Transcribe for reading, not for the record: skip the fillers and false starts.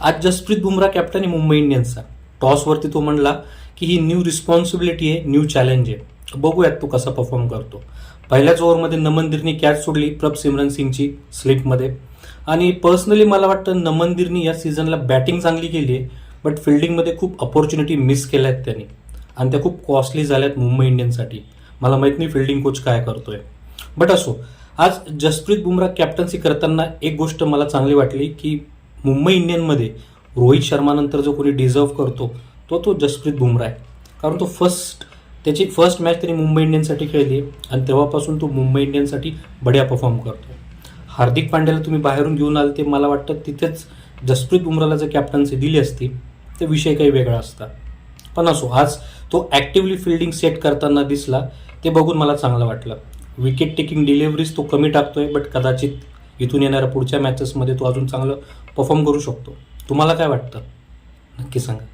आज जसप्रीत बुमराह कॅप्टन आहे मुंबई इंडियन्सचा. टॉसवरती तो म्हणला की ही न्यू रिस्पॉन्सिबिलिटी आहे, न्यू चॅलेंज आहे. बघूयात तो कसा परफॉर्म करतो. पहिल्याच ओव्हरमध्ये नमनदीरनी कॅच सोडली प्रभसिमरन सिंगची स्लिपमध्ये. आणि पर्सनली मला वाटतं नमनदीरनी या सीझनला बॅटिंग चांगली केली आहे, बट फिल्डिंगमध्ये खूप अपॉर्च्युनिटी मिस केल्या आहेत त्यांनी, आणि त्या खूप कॉस्टली झाल्यात मुंबई इंडियन्ससाठी. मला माहीत नाही फिल्डिंग कोच काय करतोय, बट असो. आज जसप्रीत बुमराह कॅप्टन्सी करताना एक गोष्ट मला चांगली वाटली की मुंबई इंडियनमध्ये रोहित शर्मानंतर जो कोणी डिझर्व करतो तो जसप्रीत बुमराह आहे. कारण तो त्याची फर्स्ट मॅच त्यांनी मुंबई इंडियन्ससाठी खेळली आहे, आणि तेव्हापासून तो मुंबई इंडियन्ससाठी बढिया परफॉर्म करतो. हार्दिक पांड्याला तुम्ही बाहेरून घेऊन आल ते मला वाटतं तिथेच जसप्रीत बुमराहला जर कॅप्टन्सी दिली असती तर विषय काही वेगळा असता. पण असो, आज तो ॲक्टिव्हली फिल्डिंग सेट करताना दिसला, ते बघून मला चांगलं वाटलं. विकेट टेकिंग डिलिव्हरीज तो कमी टाकतोय, बट कदाचित इथून येणाऱ्या पुढच्या मॅचेसमध्ये तो अजून चांगलं परफॉर्म करू शकतो. तुम्हाला काय वाटतं नक्की सांगा.